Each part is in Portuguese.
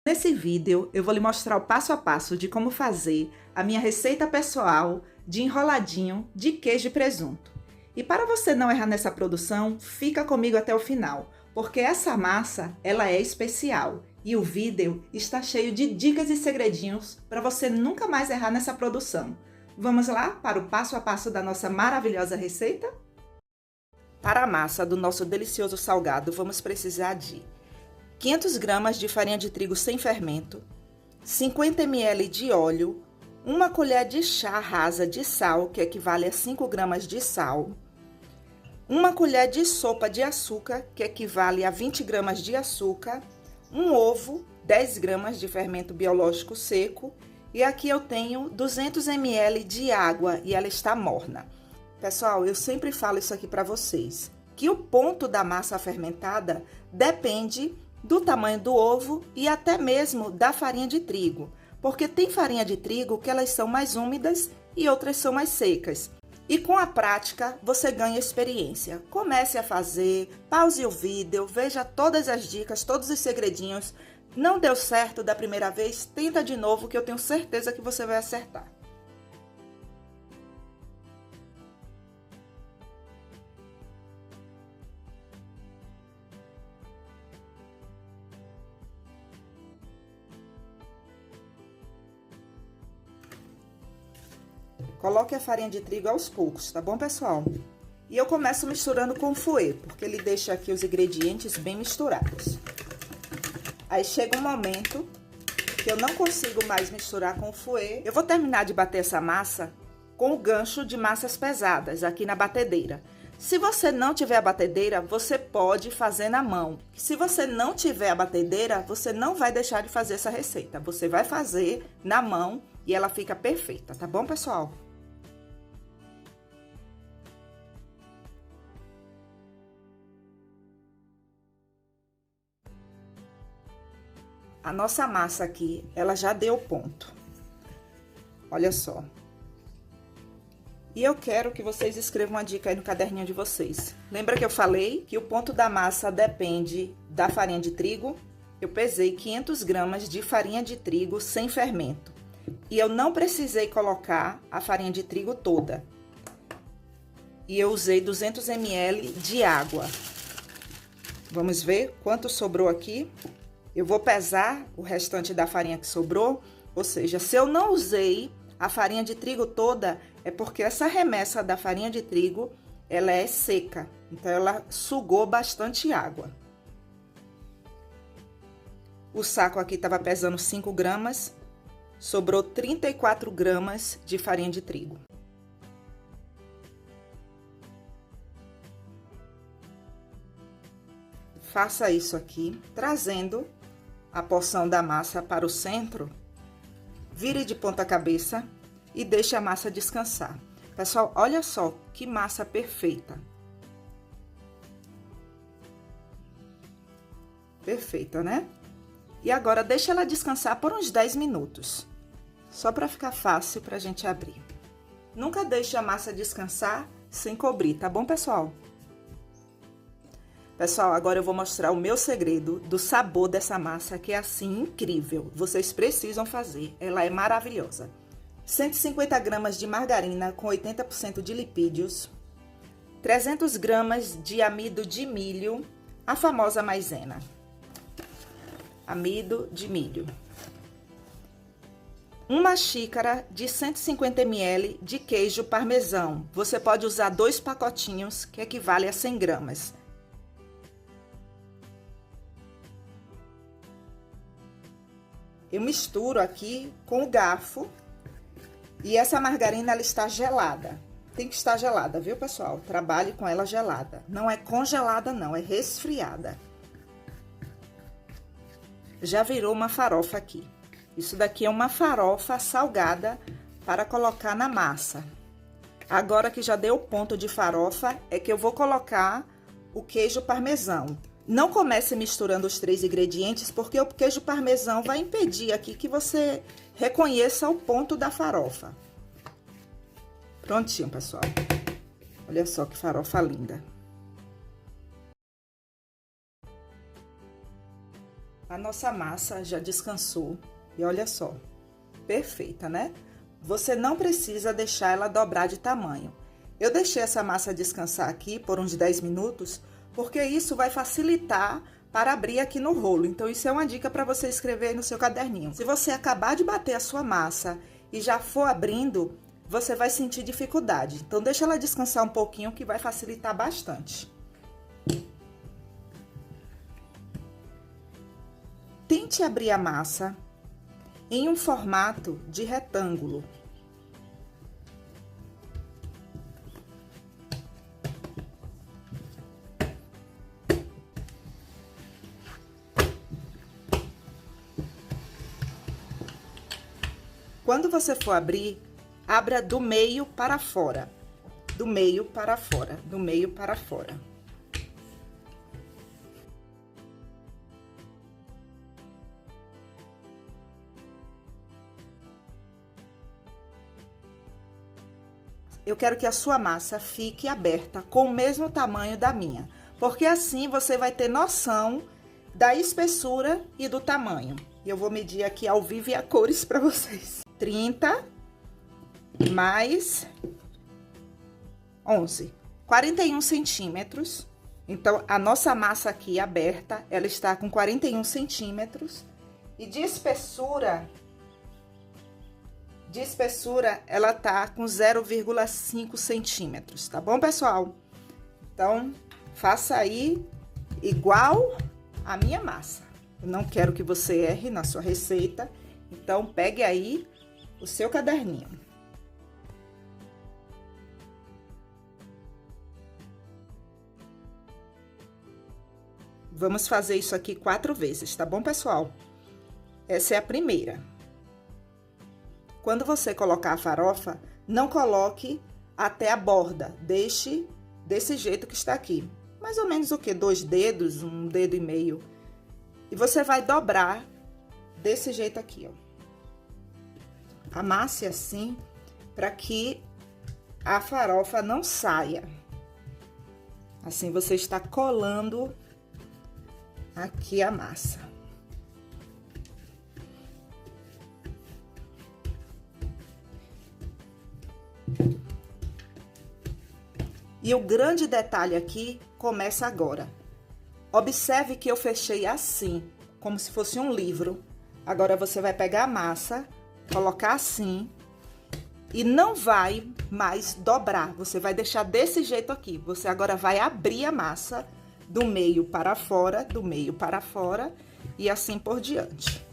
Nesse vídeo, eu vou lhe mostrar o passo a passo de como fazer a minha receita pessoal de enroladinho de queijo e presunto. E para você não errar nessa produção, fica comigo até o final, porque essa massa, ela é especial e o vídeo está cheio de dicas e segredinhos para você nunca mais errar nessa produção. Vamos lá para o passo a passo da nossa maravilhosa receita? Para a massa do nosso delicioso salgado, vamos precisar de 500 gramas de farinha de trigo sem fermento, 50 ml de óleo, 1 colher de chá rasa de sal, que equivale a 5 gramas de sal, 1 colher de sopa de açúcar, que equivale a 20 gramas de açúcar, um ovo, 10 gramas de fermento biológico seco, e aqui eu tenho 200 ml de água e ela está morna. Pessoal, eu sempre falo isso aqui para vocês, que o ponto da massa fermentada depende do tamanho do ovo e até mesmo da farinha de trigo, porque tem farinha de trigo que elas são mais úmidas e outras são mais secas. E com a prática você ganha experiência. Comece a fazer, pause o vídeo, veja todas as dicas, todos os segredinhos. Não deu certo da primeira vez, tenta de novo que eu tenho certeza que você vai acertar. Coloque a farinha de trigo aos poucos, tá bom, pessoal? E eu começo misturando com o fouet, porque ele deixa aqui os ingredientes bem misturados. Aí chega um momento que eu não consigo mais misturar com o fouet. Eu vou terminar de bater essa massa com o gancho de massas pesadas aqui na batedeira. Se você não tiver a batedeira, você pode fazer na mão. Se você não tiver a batedeira, você não vai deixar de fazer essa receita. Você vai fazer na mão e ela fica perfeita, tá bom, pessoal? A nossa massa aqui, ela já deu ponto. Olha só. E eu quero que vocês escrevam uma dica aí no caderninho de vocês. Lembra que eu falei que o ponto da massa depende da farinha de trigo? Eu pesei 500 gramas de farinha de trigo sem fermento. E eu não precisei colocar a farinha de trigo toda. E eu usei 200 ml de água. Vamos ver quanto sobrou aqui? Eu vou pesar o restante da farinha que sobrou, ou seja, se eu não usei a farinha de trigo toda, é porque essa remessa da farinha de trigo, ela é seca, então ela sugou bastante água. O saco aqui estava pesando 5 gramas, sobrou 34 gramas de farinha de trigo. Faça isso aqui, trazendo a porção da massa para o centro, vire de ponta cabeça e deixe a massa descansar. Pessoal, olha só que massa perfeita. Perfeita, né? E agora deixa ela descansar por uns 10 minutos, só para ficar fácil para a gente abrir. Nunca deixe a massa descansar sem cobrir, tá bom, pessoal? Pessoal, agora eu vou mostrar o meu segredo do sabor dessa massa, que é assim incrível. Vocês precisam fazer, ela é maravilhosa. 150 gramas de margarina com 80% de lipídios, 300 gramas de amido de milho, a famosa maisena. Amido de milho. 1 xícara de 150 ml de queijo parmesão. Você pode usar 2 pacotinhos, que equivale a 100 gramas. Eu misturo aqui com o garfo e essa margarina ela está gelada. Tem que estar gelada, viu, pessoal? Trabalhe com ela gelada. Não é congelada, não, é resfriada. Já virou uma farofa aqui. Isso daqui é uma farofa salgada para colocar na massa. Agora que já deu o ponto de farofa, é que eu vou colocar o queijo parmesão. Não comece misturando os 3 ingredientes, porque o queijo parmesão vai impedir aqui que você reconheça o ponto da farofa. Prontinho, pessoal. Olha só que farofa linda. A nossa massa já descansou e olha só, perfeita, né? Você não precisa deixar ela dobrar de tamanho. Eu deixei essa massa descansar aqui por uns 10 minutos, porque isso vai facilitar para abrir aqui no rolo. Então, isso é uma dica para você escrever aí no seu caderninho. Se você acabar de bater a sua massa e já for abrindo, você vai sentir dificuldade. Então, deixa ela descansar um pouquinho que vai facilitar bastante. Tente abrir a massa em um formato de retângulo. Quando você for abrir, abra do meio para fora. Do meio para fora, do meio para fora. Eu quero que a sua massa fique aberta com o mesmo tamanho da minha, porque assim você vai ter noção da espessura e do tamanho. Eu vou medir aqui ao vivo e a cores para vocês. 30 mais 11, 41 centímetros. Então, a nossa massa aqui aberta, ela está com 41 centímetros. E de espessura, ela tá com 0,5 centímetros, tá bom, pessoal? Então, faça aí igual a minha massa. Eu não quero que você erre na sua receita, então pegue aí o seu caderninho. Vamos fazer isso aqui 4 vezes, tá bom, pessoal? Essa é a primeira. Quando você colocar a farofa, não coloque até a borda, deixe desse jeito que está aqui. Mais ou menos o quê? 2 dedos, 1 dedo e meio. E você vai dobrar desse jeito aqui, ó. Amasse assim, para que a farofa não saia. Assim, você está colando aqui a massa. E o grande detalhe aqui começa agora. Observe que eu fechei assim, como se fosse um livro. Agora, você vai pegar a massa, colocar assim, e não vai mais dobrar. Você vai deixar desse jeito aqui. Você agora vai abrir a massa do meio para fora, do meio para fora, e assim por diante.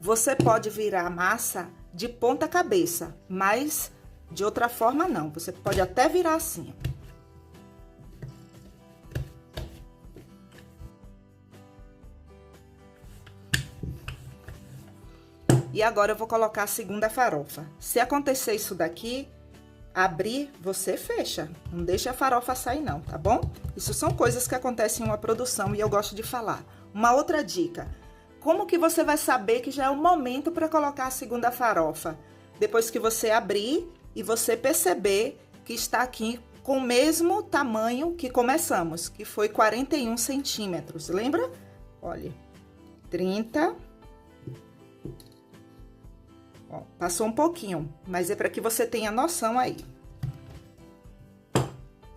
Você pode virar a massa de ponta cabeça, mas de outra forma não. Você pode até virar assim. E agora eu vou colocar a segunda farofa. Se acontecer isso daqui, abrir, você fecha. Não deixa a farofa sair não, tá bom? Isso são coisas que acontecem em uma produção e eu gosto de falar. Uma outra dica. Como que você vai saber que já é o momento para colocar a segunda farofa? Depois que você abrir e você perceber que está aqui com o mesmo tamanho que começamos, que foi 41 centímetros, lembra? Olha, 30. Ó, passou um pouquinho, mas é para que você tenha noção aí.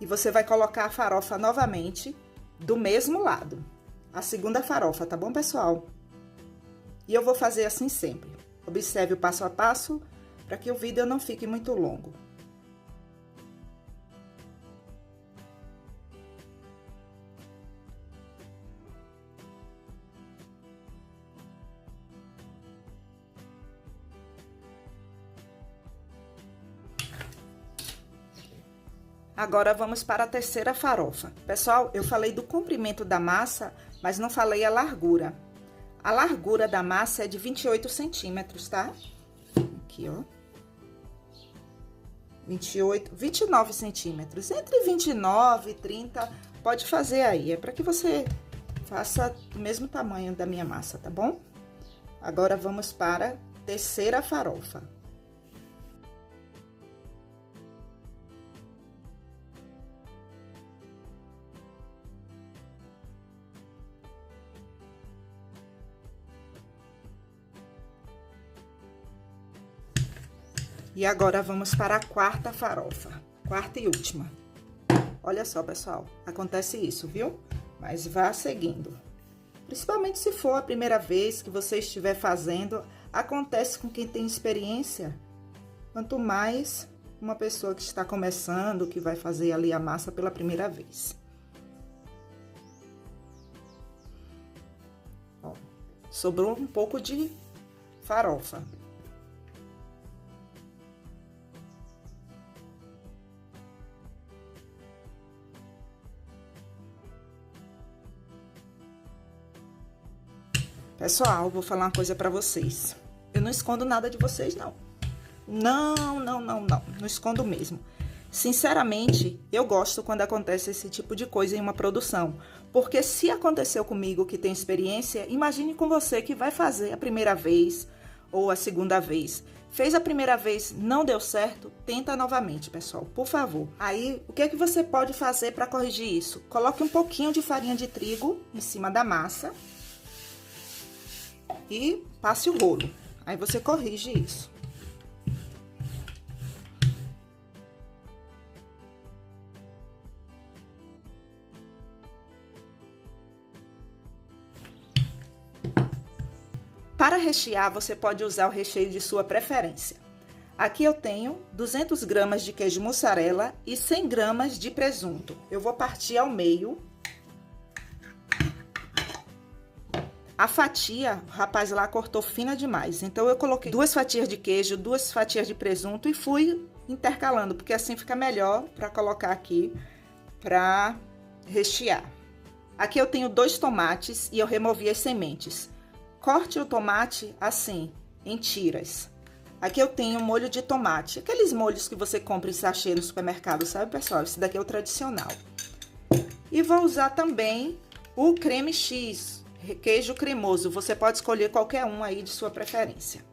E você vai colocar a farofa novamente do mesmo lado. A segunda farofa, tá bom, pessoal? E eu vou fazer assim sempre. Observe o passo a passo, para que o vídeo não fique muito longo. Agora, vamos para a terceira farofa. Pessoal, eu falei do comprimento da massa, mas não falei a largura. A largura da massa é de 28 centímetros, tá? Aqui, ó. 29 centímetros. Entre 29 e 30, pode fazer aí. É para que você faça o mesmo tamanho da minha massa, tá bom? Agora, vamos para a terceira farofa. E agora vamos para a quarta farofa, quarta e última. Olha só, pessoal, acontece isso, viu? Mas vá seguindo. Principalmente se for a primeira vez que você estiver fazendo, acontece com quem tem experiência. Quanto mais uma pessoa que está começando, que vai fazer ali a massa pela primeira vez. Ó, sobrou um pouco de farofa. Pessoal, vou falar uma coisa pra vocês. Eu não escondo nada de vocês, não. Não escondo mesmo. Sinceramente, eu gosto quando acontece esse tipo de coisa em uma produção. Porque se aconteceu comigo que tem experiência, imagine com você que vai fazer a primeira vez ou a segunda vez. Fez a primeira vez, não deu certo, tenta novamente, pessoal, por favor. Aí, o que é que você pode fazer para corrigir isso? Coloque um pouquinho de farinha de trigo em cima da massa e passe o rolo. Aí você corrige isso. Para rechear, você pode usar o recheio de sua preferência. Aqui eu tenho 200 gramas de queijo mussarela e 100 gramas de presunto. Eu vou partir ao meio. A fatia, o rapaz lá cortou fina demais, então eu coloquei 2 fatias de queijo, 2 fatias de presunto e fui intercalando, porque assim fica melhor para colocar aqui para rechear. Aqui eu tenho 2 tomates e eu removi as sementes. Corte o tomate assim, em tiras. Aqui eu tenho molho de tomate, aqueles molhos que você compra em sachê no supermercado, sabe, pessoal? Esse daqui é o tradicional. E vou usar também o creme X, queijo cremoso. Você pode escolher qualquer um aí de sua preferência.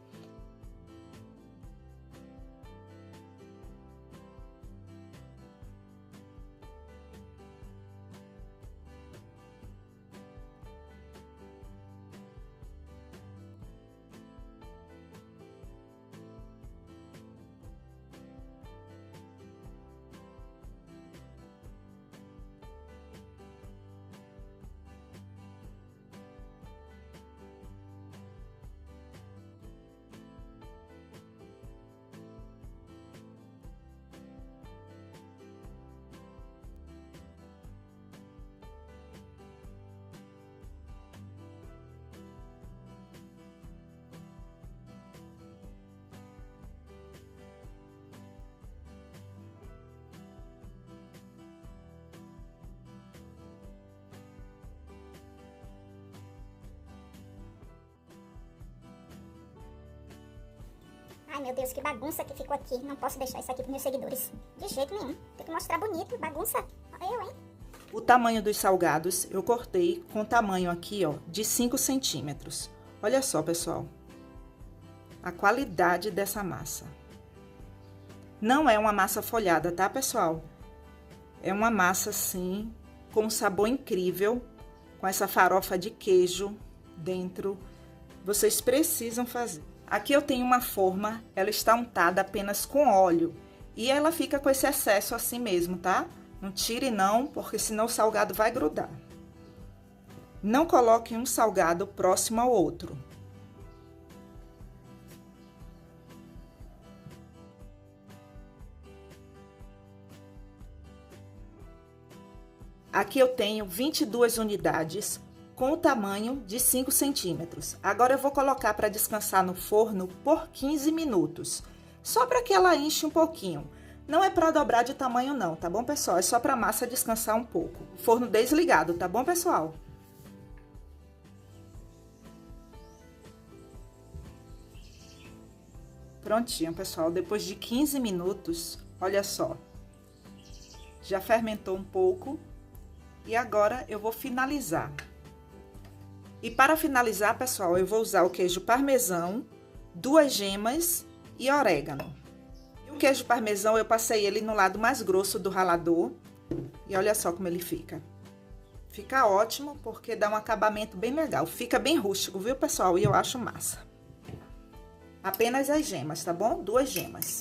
Ai, meu Deus, que bagunça que ficou aqui. Não posso deixar isso aqui pros meus seguidores. De jeito nenhum. Tem que mostrar bonito. Bagunça. Eu, hein? O tamanho dos salgados eu cortei com tamanho aqui, ó, de 5 centímetros. Olha só, pessoal. A qualidade dessa massa. Não é uma massa folhada, tá, pessoal? É uma massa, assim, com um sabor incrível, com essa farofa de queijo dentro. Vocês precisam fazer. Aqui eu tenho uma forma, ela está untada apenas com óleo. E ela fica com esse excesso assim mesmo, tá? Não tire não, porque senão o salgado vai grudar. Não coloque um salgado próximo ao outro. Aqui eu tenho 22 unidades com o tamanho de 5 centímetros. Agora eu vou colocar para descansar no forno por 15 minutos. Só para que ela enche um pouquinho. Não é para dobrar de tamanho não, tá bom, pessoal? É só para a massa descansar um pouco. Forno desligado, tá bom, pessoal? Prontinho, pessoal. Depois de 15 minutos, olha só. Já fermentou um pouco. E agora eu vou finalizar. E para finalizar, pessoal, eu vou usar o queijo parmesão, 2 gemas e orégano. E o queijo parmesão eu passei ele no lado mais grosso do ralador. E olha só como ele fica. Fica ótimo porque dá um acabamento bem legal. Fica bem rústico, viu, pessoal? E eu acho massa. Apenas as gemas, tá bom? 2 gemas.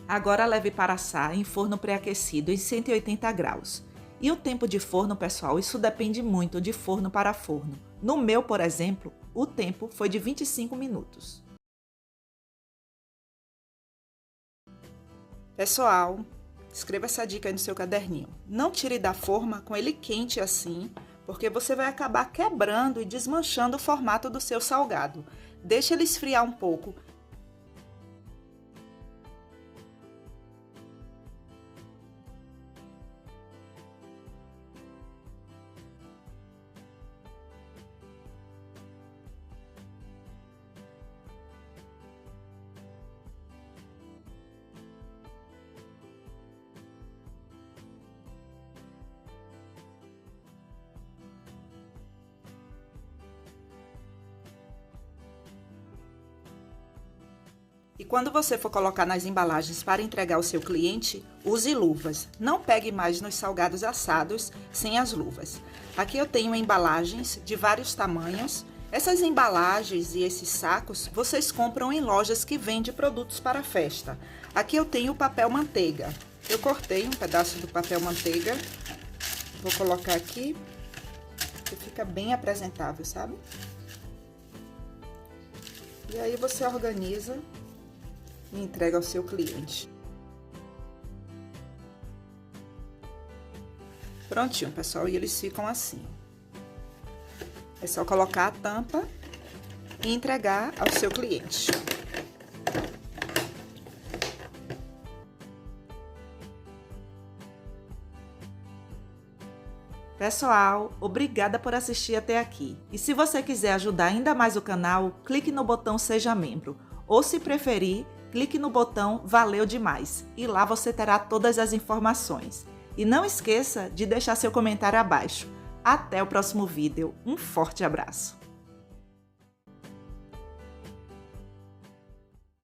Agora leve para assar em forno pré-aquecido em 180 graus. E o tempo de forno, pessoal, isso depende muito de forno para forno. No meu, por exemplo, o tempo foi de 25 minutos. Pessoal, escreva essa dica aí no seu caderninho. Não tire da forma com ele quente assim, porque você vai acabar quebrando e desmanchando o formato do seu salgado. Deixe ele esfriar um pouco. E quando você for colocar nas embalagens para entregar ao seu cliente, use luvas. Não pegue mais nos salgados assados sem as luvas. Aqui eu tenho embalagens de vários tamanhos. Essas embalagens e esses sacos vocês compram em lojas que vendem produtos para festa. Aqui eu tenho o papel manteiga. Eu cortei um pedaço do papel manteiga. Vou colocar aqui, que fica bem apresentável, sabe? E aí você organiza e entrega ao seu cliente. Prontinho, pessoal, e eles ficam assim. É só colocar a tampa e entregar ao seu cliente. Pessoal, obrigada por assistir até aqui. E se você quiser ajudar ainda mais o canal, clique no botão Seja Membro. Ou se preferir, clique no botão Valeu Demais e lá você terá todas as informações. E não esqueça de deixar seu comentário abaixo. Até o próximo vídeo. Um forte abraço!